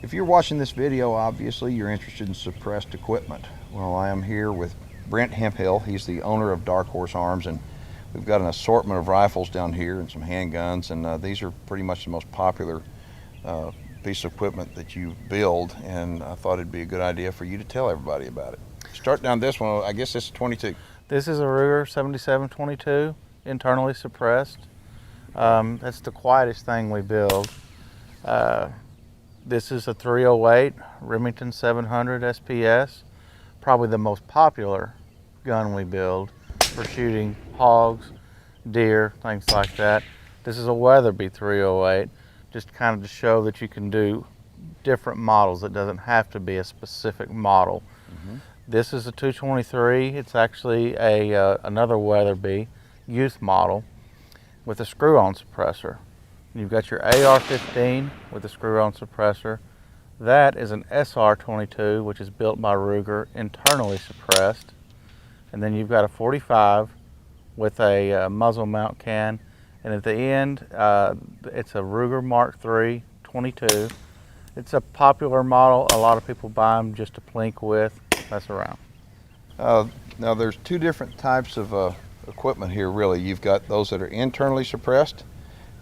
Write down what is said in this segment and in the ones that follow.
If you're watching this video, obviously you're interested in suppressed equipment. Well, I am here with Brent Hemphill. He's the owner of Dark Horse Arms, and we've got an assortment of rifles down here and some handguns, and these are pretty much the most popular piece of equipment that you build, and I thought it'd be a good idea for you to tell everybody about it. Start down this one. I guess this is 22. This is a Ruger 7722, internally suppressed. That's the quietest thing we build. This is a 308 Remington 700 SPS, probably the most popular gun we build for shooting hogs, deer, things like that. This is a Weatherby 308, just kind of to show that you can do different models. It doesn't have to be a specific model. Mm-hmm. This is a 223. It's actually another Weatherby youth model with a screw-on suppressor. You've got your AR-15 with a screw-on suppressor. That is an SR-22, which is built by Ruger, internally suppressed. And then you've got a 45 with a muzzle mount can. And at the end, it's a Ruger Mark III 22. It's a popular model. A lot of people buy them just to plink with, mess around. Now there's two different types of equipment here, really. You've got those that are internally suppressed,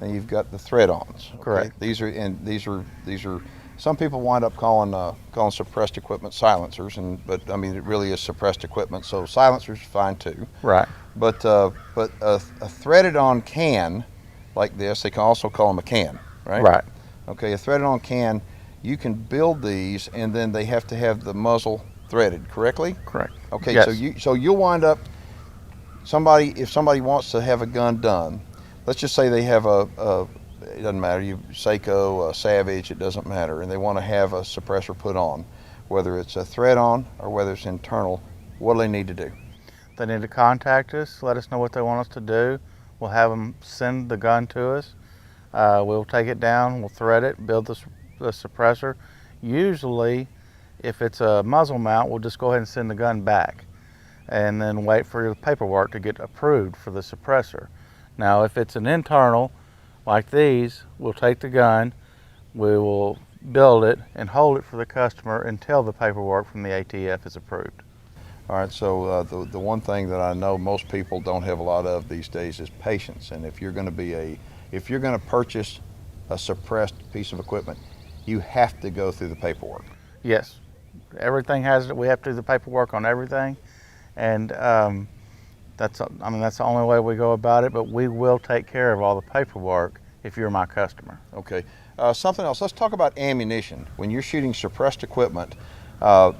and you've got the thread-ons. Okay? Correct. These are some people wind up calling suppressed equipment silencers, but I mean it really is suppressed equipment. So silencers fine too. Right. But a threaded-on can like this, they can also call them a can, right? Right. Okay, a threaded-on can, you can build these, and then they have to have the muzzle threaded correctly. Correct. Okay, yes. so you'll wind up if somebody wants to have a gun done. Let's just say they have it doesn't matter, Seiko, Savage, it doesn't matter, and they want to have a suppressor put on, whether it's a thread-on or whether it's internal. What do they need to do? They need to contact us, let us know what they want us to do. We'll have them send the gun to us. We'll take it down, we'll thread it, build the suppressor. Usually, if it's a muzzle mount, we'll just go ahead and send the gun back and then wait for the paperwork to get approved for the suppressor. Now, if it's an internal, like these, we'll take the gun, we will build it and hold it for the customer until the paperwork from the ATF is approved. All right, so the one thing that I know most people don't have a lot of these days is patience. And if you're going to purchase a suppressed piece of equipment, you have to go through the paperwork. Yes, everything has it. We have to do the paperwork on everything, and that's the only way we go about it. But we will take care of all the paperwork if you're my customer. Okay. Something else. Let's talk about ammunition. When you're shooting suppressed equipment,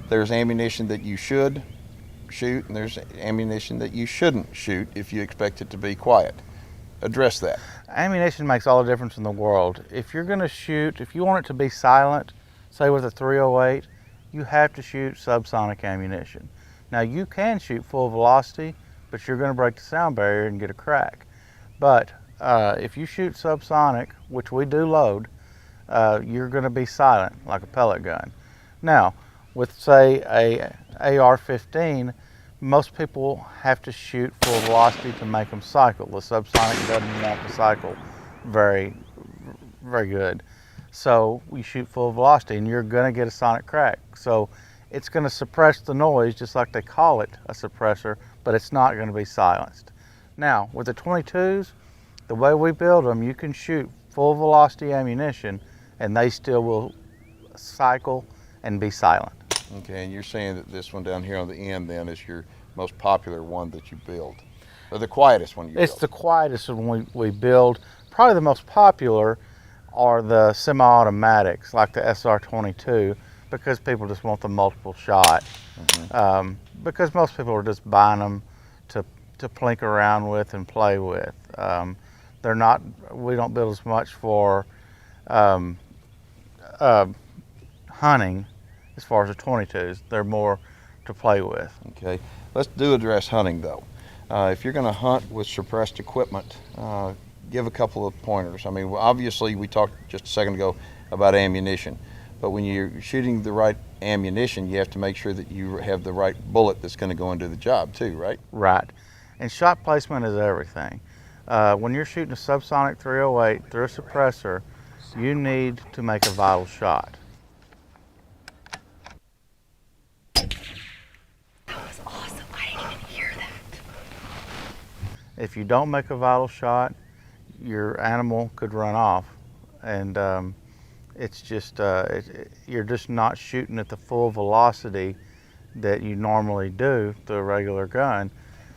there's ammunition that you should shoot, and there's ammunition that you shouldn't shoot if you expect it to be quiet. Address that. Ammunition makes all the difference in the world. If you're going to shoot, if you want it to be silent, say with a 308, you have to shoot subsonic ammunition. Now you can shoot full velocity, but you're going to break the sound barrier and get a crack. But if you shoot subsonic, which we do load, you're going to be silent like a pellet gun. Now, with say a AR-15, most people have to shoot full velocity to make them cycle. The subsonic doesn't want to cycle very good. So we shoot full velocity and you're going to get a sonic crack. So it's going to suppress the noise just like they call it a suppressor, but it's not going to be silenced. Now with the 22s, the way we build them, you can shoot full velocity ammunition and they still will cycle and be silent. Okay, and you're saying that this one down here on the end then is your most popular one that you build, or the quietest one you build? It's the quietest one we build. Probably the most popular are the semi-automatics like the SR-22, because people just want the multiple shot. Mm-hmm. Because most people are just buying them to plink around with and play with. We don't build as much for hunting as far as the 22s. They're more to play with. Okay, let's address hunting though. If you're going to hunt with suppressed equipment, give a couple of pointers. I mean, obviously we talked just a second ago about ammunition, but when you're shooting the right ammunition, you have to make sure that you have the right bullet that's going to go into the job too, right? Right, and shot placement is everything. When you're shooting a subsonic 308 through a suppressor, you need to make a vital shot. If you don't make a vital shot, your animal could run off, and it's just you're just not shooting at the full velocity that you normally do through a regular gun.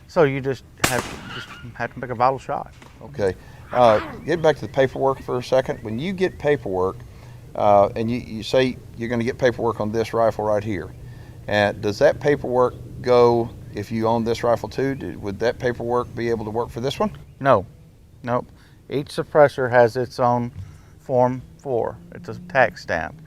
So you just have to make a vital shot. Okay. Get back to the paperwork for a second. When you get paperwork, and you say you're going to get paperwork on this rifle right here, and does that paperwork go if you own this rifle too? Would that paperwork be able to work for this one? No, nope. Each suppressor has its own Form 4. It's a tax stamp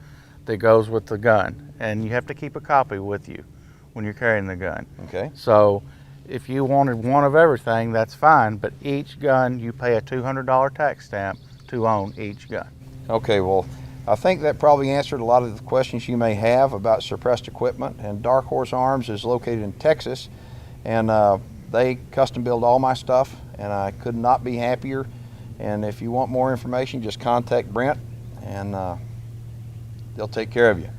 that goes with the gun, and you have to keep a copy with you when you're carrying the gun. Okay. So if you wanted one of everything, that's fine, but each gun you pay a $200 tax stamp to own each gun. Okay, well, I think that probably answered a lot of the questions you may have about suppressed equipment. And Dark Horse Arms is located in Texas, and they custom build all my stuff, and I could not be happier. And if you want more information, just contact Brent, and they'll take care of you.